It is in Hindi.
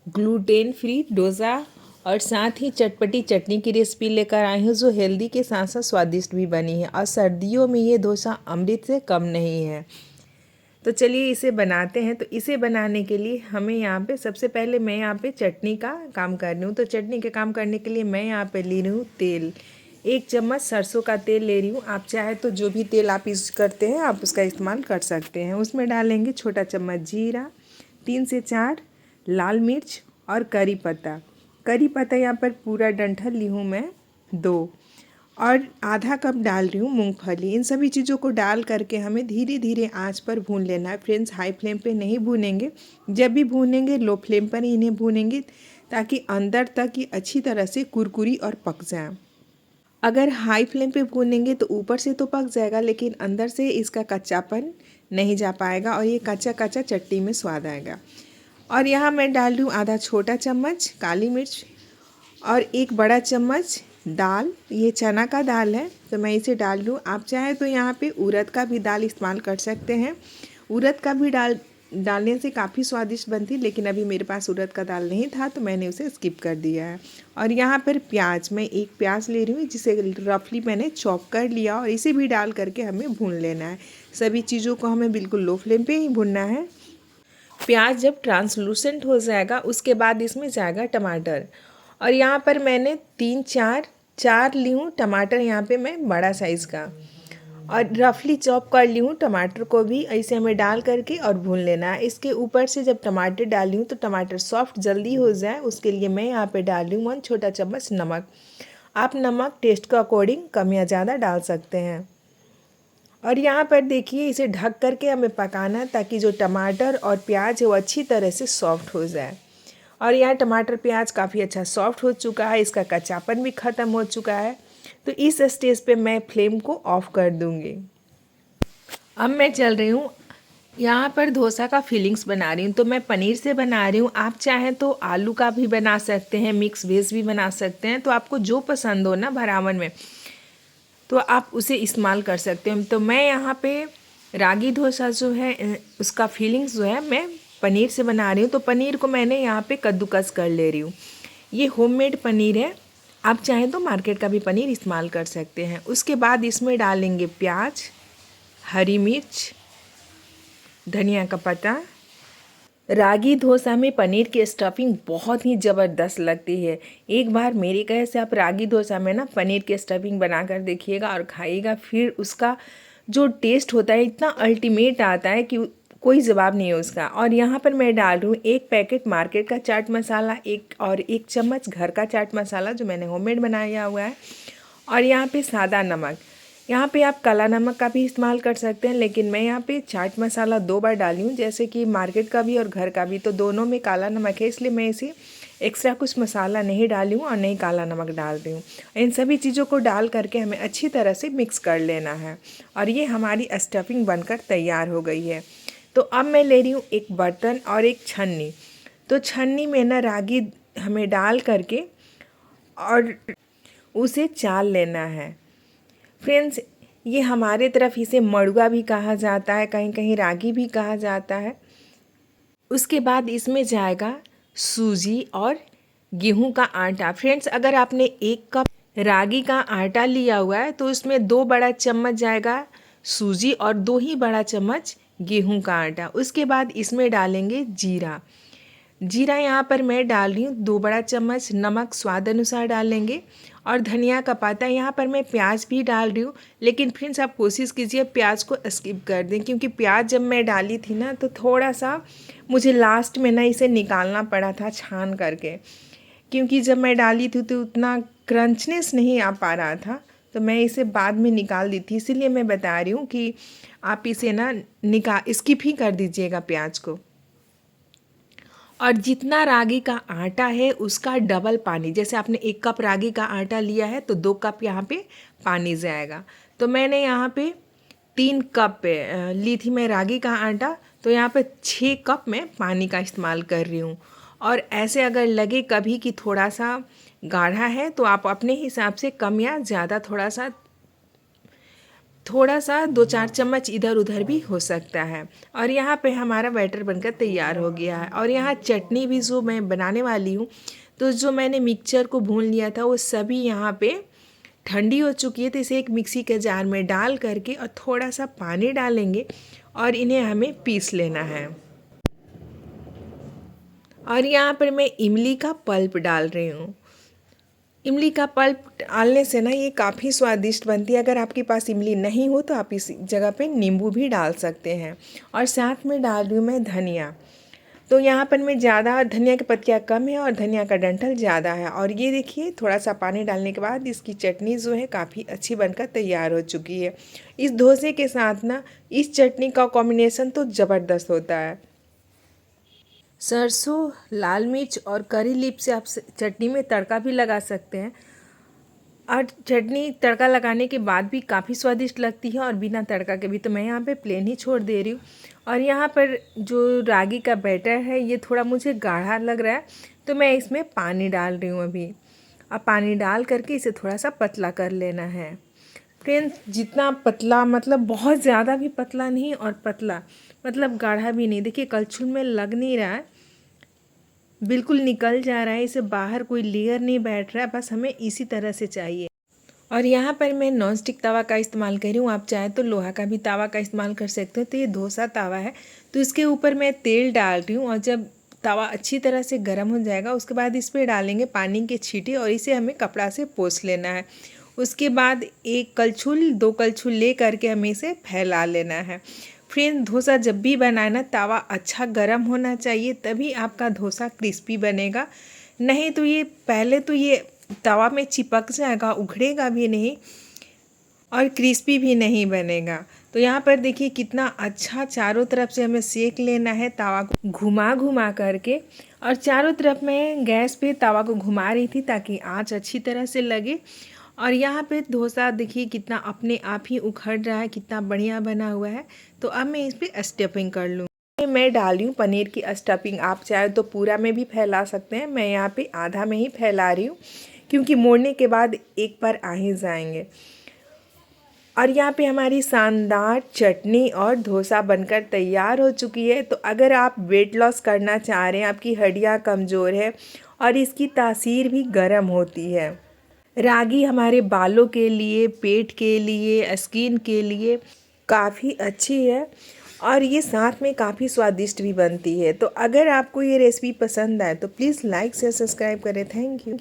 ग्लूटेन फ्री डोसा और साथ ही चटपटी चटनी की रेसिपी लेकर आई हूँ जो हेल्दी के साथ साथ स्वादिष्ट भी बनी है और सर्दियों में ये डोसा अमृत से कम नहीं है। तो चलिए इसे बनाते हैं। तो इसे बनाने के लिए हमें यहाँ पे सबसे पहले मैं यहाँ पे चटनी का काम कर रही हूँ। तो चटनी के काम करने के लिए मैं यहाँ पे ले रही हूँ तेल। 1 चम्मच सरसों का तेल ले रही हूँ। आप चाहे तो जो भी तेल आप यूज़ करते हैं आप उसका इस्तेमाल कर सकते हैं। उसमें डालेंगे छोटा चम्मच जीरा, 3 से 4 लाल मिर्च और करी पत्ता। करी पत्ता यहाँ पर पूरा डंठल ली हूँ मैं 2, और आधा कप डाल रही हूँ मूंगफली। इन सभी चीज़ों को डाल करके हमें धीरे धीरे आंच पर भून लेना है। फ्रेंड्स, हाई फ्लेम पे नहीं भूनेंगे, जब भी भूनेंगे लो फ्लेम पर ही इन्हें भूनेंगे ताकि अंदर तक ये अच्छी तरह से कुरकुरी और पक जाए। अगर हाई फ्लेम पे भूनेंगे तो ऊपर से तो पक जाएगा लेकिन अंदर से इसका कच्चापन नहीं जा पाएगा और ये कच्चा कच्चा चटनी में स्वाद आएगा। और यहाँ मैं डाल रही हूँ आधा छोटा चम्मच काली मिर्च और 1 बड़ा चम्मच दाल। ये चना का दाल है तो मैं इसे डाल लूँ। आप चाहे तो यहाँ पे उड़द का भी दाल इस्तेमाल कर सकते हैं। उड़द का भी डालने से काफ़ी स्वादिष्ट बनती, लेकिन अभी मेरे पास उड़द का दाल नहीं था तो मैंने उसे स्किप कर दिया है। और यहाँ पर प्याज, मैं 1 प्याज ले रही हूँ जिसे रफली मैंने चॉप कर लिया और इसे भी डाल करके हमें भून लेना है। सभी चीज़ों को हमें बिल्कुल लो फ्लेम पे ही भूनना है। प्याज जब ट्रांसलूसेंट हो जाएगा उसके बाद इसमें जाएगा टमाटर। और यहाँ पर मैंने 3-4 ली हूँ टमाटर, यहाँ पे मैं बड़ा साइज़ का, और रफली चॉप कर ली हूँ टमाटर को भी। ऐसे हमें डाल करके और भून लेना है। इसके ऊपर से जब टमाटर डाली हूँ तो टमाटर सॉफ्ट जल्दी हो जाए उसके लिए मैं यहाँ पे डाल रही हूँ 1 छोटा चम्मच नमक। आप नमक टेस्ट के अकॉर्डिंग कम या ज़्यादा डाल सकते हैं। और यहाँ पर देखिए इसे ढक करके हमें पकाना है ताकि जो टमाटर और प्याज है वो अच्छी तरह से सॉफ्ट हो जाए। और यहाँ टमाटर प्याज काफ़ी अच्छा सॉफ्ट हो चुका है, इसका कच्चापन भी ख़त्म हो चुका है। तो इस स्टेज पे मैं फ्लेम को ऑफ कर दूँगी। अब मैं चल रही हूँ यहाँ पर डोसा का फिलिंग्स बना रही हूँ। तो मैं पनीर से बना रही हूँ। आप चाहें तो आलू का भी बना सकते हैं, मिक्स वेज भी बना सकते हैं। तो आपको जो पसंद हो ना भरावन में तो आप उसे इस्तेमाल कर सकते हैं। तो मैं यहाँ पे रागी डोसा जो है उसका फीलिंग्स जो है मैं पनीर से बना रही हूँ। तो पनीर को मैंने यहाँ पे कद्दूकस कर ले रही हूँ। ये होममेड पनीर है, आप चाहें तो मार्केट का भी पनीर इस्तेमाल कर सकते हैं। उसके बाद इसमें डालेंगे प्याज, हरी मिर्च, धनिया का पत्ता। रागी डोसा में पनीर की स्टफिंग बहुत ही ज़बरदस्त लगती है। एक बार मेरे कहे से आप रागी डोसा में ना पनीर की स्टफिंग बना कर देखिएगा और खाइएगा, फिर उसका जो टेस्ट होता है इतना अल्टीमेट आता है कि कोई जवाब नहीं है उसका। और यहाँ पर मैं डाल रही हूँ 1 पैकेट मार्केट का चाट मसाला, 1 चम्मच घर का चाट मसाला जो मैंने होममेड बनाया हुआ है, और यहाँ पे सादा नमक। यहाँ पे आप काला नमक का भी इस्तेमाल कर सकते हैं लेकिन मैं यहाँ पे चाट मसाला 2 बार डाली हूँ, जैसे कि मार्केट का भी और घर का भी, तो दोनों में काला नमक है इसलिए मैं इसे एक्स्ट्रा कुछ मसाला नहीं डाली हूँ और नहीं काला नमक डाल रही हूँ। इन सभी चीज़ों को डाल करके हमें अच्छी तरह से मिक्स कर लेना है और ये हमारी स्टफिंग बनकर तैयार हो गई है। तो अब मैं ले रही हूँ एक बर्तन और एक छन्नी। तो छन्नी में ना रागी हमें डाल करके और उसे चाल लेना है। फ्रेंड्स, ये हमारे तरफ इसे मड़ुआ भी कहा जाता है, कहीं कहीं रागी भी कहा जाता है। उसके बाद इसमें जाएगा सूजी और गेहूं का आटा। फ्रेंड्स, अगर आपने 1 कप रागी का आटा लिया हुआ है तो उसमें 2 बड़ा चम्मच जाएगा सूजी और 2 ही बड़ा चम्मच गेहूं का आटा। उसके बाद इसमें डालेंगे जीरा। जीरा यहाँ पर मैं डाल रही हूँ 2 बड़ा चम्मच, नमक स्वाद अनुसार डालेंगे, और धनिया का पत्ता। यहाँ पर मैं प्याज भी डाल रही हूँ लेकिन फ्रेंड्स आप कोशिश कीजिए प्याज को स्किप कर दें, क्योंकि प्याज जब मैं डाली थी ना तो थोड़ा सा मुझे लास्ट में ना इसे निकालना पड़ा था छान करके, क्योंकि जब मैं डाली थी तो उतना क्रंचनेस नहीं आ पा रहा था तो मैं इसे बाद में निकाल दी थी। इसीलिए मैं बता रही हूँ कि आप इसे ना स्किप ही कर दीजिएगा प्याज को। और जितना रागी का आटा है उसका डबल पानी, जैसे आपने 1 कप रागी का आटा लिया है तो 2 कप यहाँ पे पानी जाएगा। तो मैंने यहाँ पे 3 कप ली थी मैं रागी का आटा, तो यहाँ पे 6 कप मैं पानी का इस्तेमाल कर रही हूँ। और ऐसे अगर लगे कभी कि थोड़ा सा गाढ़ा है तो आप अपने हिसाब से कम या ज़्यादा थोड़ा सा थोड़ा सा 2-4 चम्मच इधर उधर भी हो सकता है। और यहाँ पे हमारा बैटर बनकर तैयार हो गया है। और यहाँ चटनी भी जो मैं बनाने वाली हूँ, तो जो मैंने मिक्सचर को भून लिया था वो सभी यहाँ पे ठंडी हो चुकी है। तो इसे एक मिक्सी के जार में डाल करके और थोड़ा सा पानी डालेंगे और इन्हें हमें पीस लेना है। और यहाँ पर मैं इमली का पल्प डाल रही हूँ। इमली का पल्प डालने से ना ये काफ़ी स्वादिष्ट बनती है। अगर आपके पास इमली नहीं हो तो आप इस जगह पे नींबू भी डाल सकते हैं। और साथ में डाल रही हूँ मैं धनिया। तो यहाँ पर मैं ज़्यादा धनिया की पत्तियाँ कम है और धनिया का डंठल ज़्यादा है। और ये देखिए थोड़ा सा पानी डालने के बाद इसकी चटनी जो है काफ़ी अच्छी बनकर तैयार हो चुकी है। इस डोसे के साथ ना इस चटनी का कॉम्बिनेशन तो ज़बरदस्त होता है। सरसों, लाल मिर्च और करी लीफ से आप चटनी में तड़का भी लगा सकते हैं। और चटनी तड़का लगाने के बाद भी काफ़ी स्वादिष्ट लगती है और बिना तड़का के भी। तो मैं यहाँ पे प्लेन ही छोड़ दे रही हूँ। और यहाँ पर जो रागी का बैटर है ये थोड़ा मुझे गाढ़ा लग रहा है, तो मैं इसमें पानी डाल रही हूँ अभी। अब पानी डाल करके इसे थोड़ा सा पतला कर लेना है। फ्रेंड्स, जितना पतला मतलब बहुत ज़्यादा भी पतला नहीं और पतला मतलब गाढ़ा भी नहीं। देखिए कलछुल में लग नहीं रहा है, बिल्कुल निकल जा रहा है, इसे बाहर कोई लेयर नहीं बैठ रहा है, बस हमें इसी तरह से चाहिए। और यहाँ पर मैं नॉन स्टिक तवा का इस्तेमाल कर रही हूँ। आप चाहे तो लोहा का भी तवा का इस्तेमाल कर सकते हो। तो ये डोसा तवा है, तो इसके ऊपर मैं तेल डाल रही हूँ। और जब तवा अच्छी तरह से गर्म हो जाएगा उसके बाद इस पर डालेंगे पानी के छींटे और इसे हमें कपड़ा से पोंछ लेना है। उसके बाद एक कलछुल 2 कलछुल ले करके हमें इसे फैला लेना है। फ्रेंड, डोसा जब भी बनाए ना तावा अच्छा गर्म होना चाहिए, तभी आपका डोसा क्रिस्पी बनेगा। नहीं तो ये पहले तो ये तवा में चिपक जाएगा, उखड़ेगा भी नहीं और क्रिस्पी भी नहीं बनेगा। तो यहाँ पर देखिए कितना अच्छा चारों तरफ से हमें सेक लेना है तवा को घुमा घुमा करके। और चारों तरफ मैं गैस पे तवा को घुमा रही थी ताकि आँच अच्छी तरह से लगे। और यहाँ पे डोसा देखिए कितना अपने आप ही उखड़ रहा है, कितना बढ़िया बना हुआ है। तो अब मैं इस पर स्टफिंग कर लूँ। मैं डाल रही हूँ पनीर की स्टफिंग। आप चाहे तो पूरा में भी फैला सकते हैं, मैं यहाँ पे आधा में ही फैला रही हूँ क्योंकि मोड़ने के बाद एक पर आ ही जाएंगे। और यहाँ पे हमारी शानदार चटनी और डोसा बनकर तैयार हो चुकी है। तो अगर आप वेट लॉस करना चाह रहे हैं, आपकी हड्डियाँ कमज़ोर है और इसकी तासीर भी गर्म होती है। रागी हमारे बालों के लिए, पेट के लिए, स्किन के लिए काफ़ी अच्छी है और ये साथ में काफ़ी स्वादिष्ट भी बनती है। तो अगर आपको ये रेसिपी पसंद आए तो प्लीज़ लाइक से सब्सक्राइब करें। Thank you.